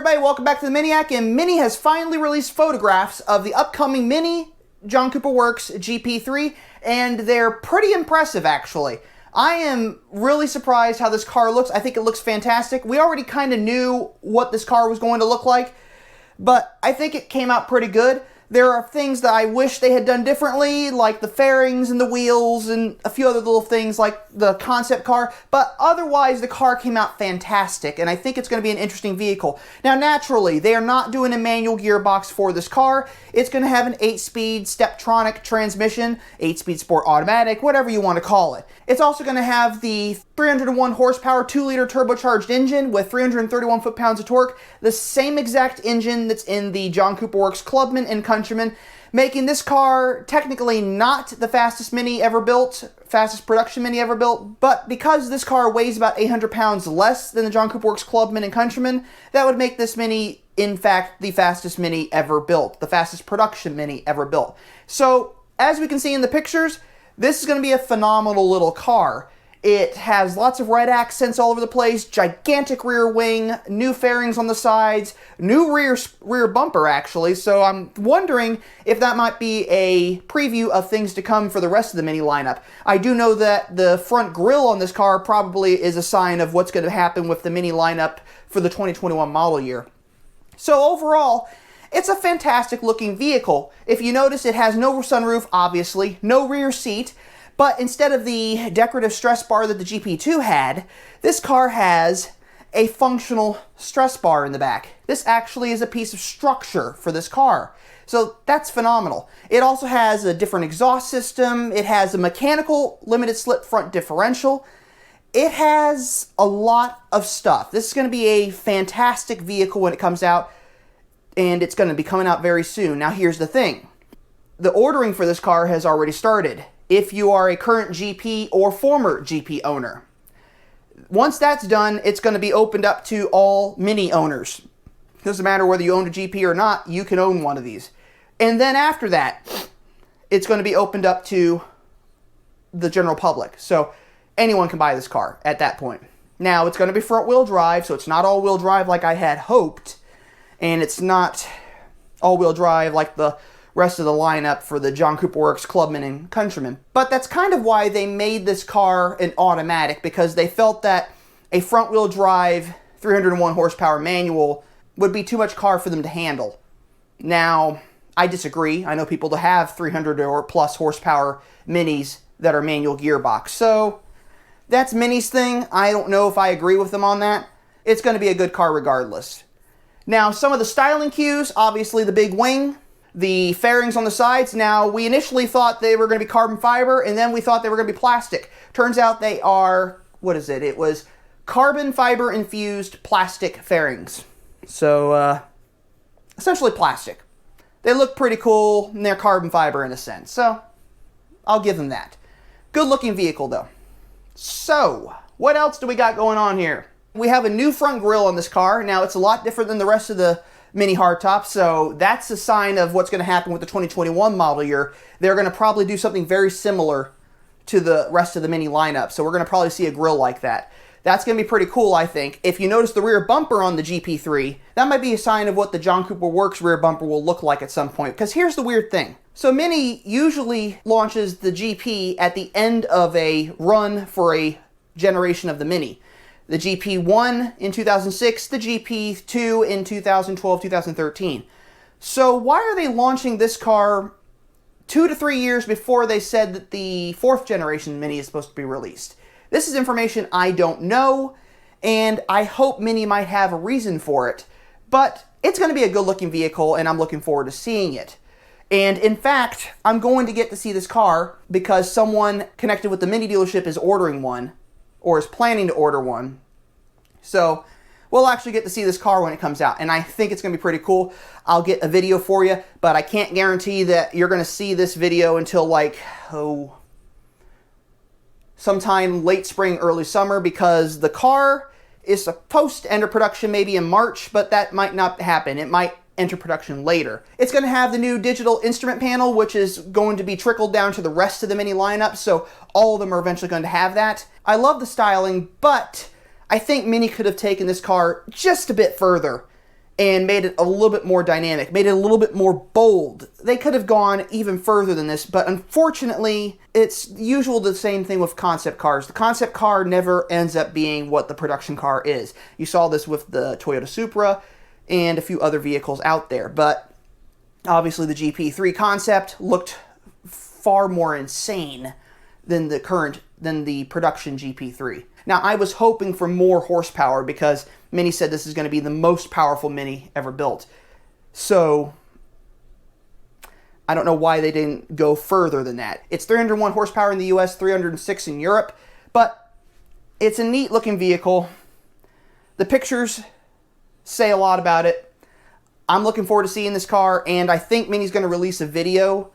everybody, welcome back to the MINIAC, and Mini has finally released photographs of the upcoming Mini John Cooper Works GP3, and they're pretty impressive actually. I am really surprised how this car looks. I think it looks fantastic. We already kind of knew what this car was going to look like, but I think it came out pretty good. There are things that I wish they had done differently, like the fairings and the wheels and a few other little things like the concept car, but otherwise the car came out fantastic, and I think it's going to be an interesting vehicle. Now naturally, they are not doing a manual gearbox for this car. It's going to have an 8-speed Steptronic transmission, 8-speed sport automatic, whatever you want to call it. It's also going to have the 301 horsepower 2-liter turbocharged engine with 331 foot-pounds of torque, the same exact engine that's in the John Cooper Works Clubman and Countryman, making this car technically not the fastest Mini ever built, fastest production Mini ever built, but because this car weighs about 800 pounds less than the John Cooper Works Clubman and Countryman, that would make this Mini, in fact, the fastest Mini ever built, the fastest production Mini ever built. So, as we can see in the pictures, this is going to be a phenomenal little car. It has lots of red accents all over the place, gigantic rear wing, new fairings on the sides, new rear bumper actually, so I'm wondering if that might be a preview of things to come for the rest of the Mini lineup. I do know that the front grille on this car probably is a sign of what's going to happen with the Mini lineup for the 2021 model year. So overall, it's a fantastic looking vehicle. If you notice, it has no sunroof, obviously, no rear seat, but instead of the decorative stress bar that the GP2 had, this car has a functional stress bar in the back. This actually is a piece of structure for this car. So that's phenomenal. It also has a different exhaust system. It has a mechanical limited slip front differential. It has a lot of stuff. This is going to be a fantastic vehicle when it comes out, and it's going to be coming out very soon. Now here's the thing. The ordering for this car has already started, if you are a current GP or former GP owner. Once that's done, it's going to be opened up to all Mini owners. Doesn't matter whether you own a GP or not, you can own one of these. And then after that, it's going to be opened up to the general public. So anyone can buy this car at that point. Now, it's going to be front-wheel drive, so it's not all-wheel drive like I had hoped. And it's not all-wheel drive like the rest of the lineup for the John Cooper Works Clubman and Countryman. But that's kind of why they made this car an automatic, because they felt that a front-wheel drive 301 horsepower manual would be too much car for them to handle. Now, I disagree. I know people that have 300 or plus horsepower Minis that are manual gearbox. So that's Mini's thing. I don't know if I agree with them on that. It's going to be a good car regardless. Now, some of the styling cues, obviously the big wing, the fairings on the sides. Now, we initially thought they were going to be carbon fiber, and then we thought they were going to be plastic. Turns out they are, what is it? It was carbon fiber infused plastic fairings. So, essentially plastic. They look pretty cool, and they're carbon fiber in a sense. So, I'll give them that. Good looking vehicle though. So, what else do we got going on here? We have a new front grille on this car. Now, it's a lot different than the rest of the Mini hardtop, so that's a sign of what's going to happen with the 2021 model year. They're going to probably do something very similar to the rest of the Mini lineup, so we're going to probably see a grille like that. That's going to be pretty cool, I think. If you notice the rear bumper on the GP3, that might be a sign of what the John Cooper Works rear bumper will look like at some point, because here's the weird thing. So Mini usually launches the GP at the end of a run for a generation of the Mini. The GP1 in 2006, the GP2 in 2012, 2013. So why are they launching this car 2 to 3 years before they said that the 4th generation Mini is supposed to be released? This is information I don't know, and I hope Mini might have a reason for it. But it's going to be a good looking vehicle, and I'm looking forward to seeing it. And in fact, I'm going to get to see this car because someone connected with the Mini dealership is ordering one, or is planning to order one. So we'll actually get to see this car when it comes out, and I think it's going to be pretty cool. I'll get a video for you, but I can't guarantee that you're going to see this video until like, sometime late spring, early summer, because the car is supposed to enter production maybe in March, but that might not happen. It might enter production later. It's going to have the new digital instrument panel, which is going to be trickled down to the rest of the Mini lineup, so all of them are eventually going to have that. I love the styling, but I think Mini could have taken this car just a bit further and made it a little bit more dynamic, made it a little bit more bold. They could have gone even further than this, but unfortunately, it's usual the same thing with concept cars. The concept car never ends up being what the production car is. You saw this with the Toyota Supra and a few other vehicles out there, but obviously the GP3 concept looked far more insane than the production GP3. Now, I was hoping for more horsepower because Mini said this is going to be the most powerful Mini ever built. So, I don't know why they didn't go further than that. It's 301 horsepower in the US, 306 in Europe, but it's a neat looking vehicle. The pictures say a lot about it. I'm looking forward to seeing this car, and I think Mini's going to release a video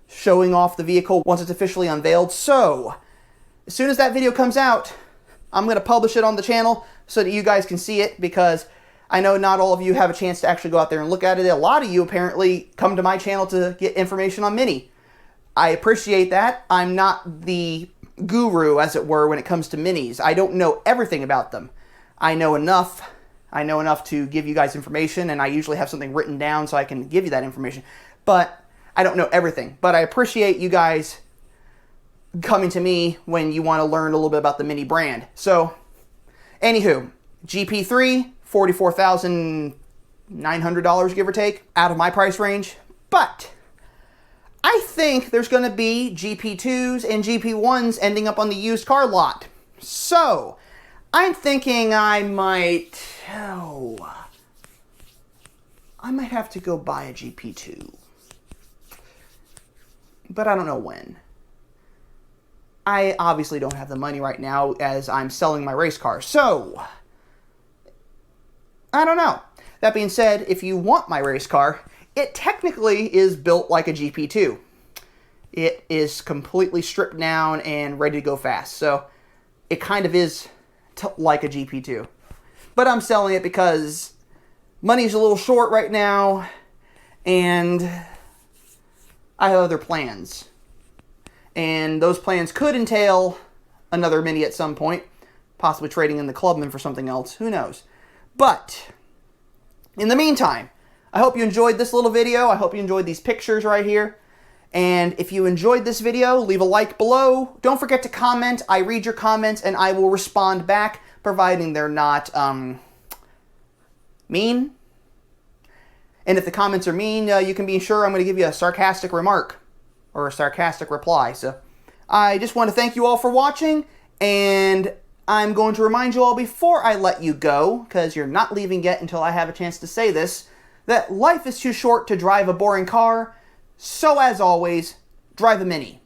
showing off the vehicle once it's officially unveiled. So, as soon as that video comes out, I'm going to publish it on the channel so that you guys can see it, because I know not all of you have a chance to actually go out there and look at it. A lot of you apparently come to my channel to get information on Mini. I appreciate that. I'm not the guru, as it were, when it comes to Minis. I don't know everything about them. I know enough. I know enough to give you guys information, and I usually have something written down so I can give you that information. But I don't know everything. But I appreciate you guys coming to me when you want to learn a little bit about the Mini brand. So, anywho, GP3, $44,900, give or take, out of my price range. But I think there's going to be GP2s and GP1s ending up on the used car lot. So, I'm thinking I might have to go buy a GP2. But I don't know when. I obviously don't have the money right now as I'm selling my race car. So, I don't know. That being said, if you want my race car, it technically is built like a GP2. It is completely stripped down and ready to go fast. So, it kind of is like a GP2. But I'm selling it because money's a little short right now, and I have other plans. And those plans could entail another Mini at some point, possibly trading in the Clubman for something else. Who knows? But in the meantime, I hope you enjoyed this little video. I hope you enjoyed these pictures right here. And if you enjoyed this video, leave a like below. Don't forget to comment. I read your comments and I will respond back, providing they're not mean. And if the comments are mean, you can be sure I'm going to give you a sarcastic remark or a sarcastic reply. So I just want to thank you all for watching, and I'm going to remind you all before I let you go, because you're not leaving yet until I have a chance to say this, that life is too short to drive a boring car. So as always, drive a Mini.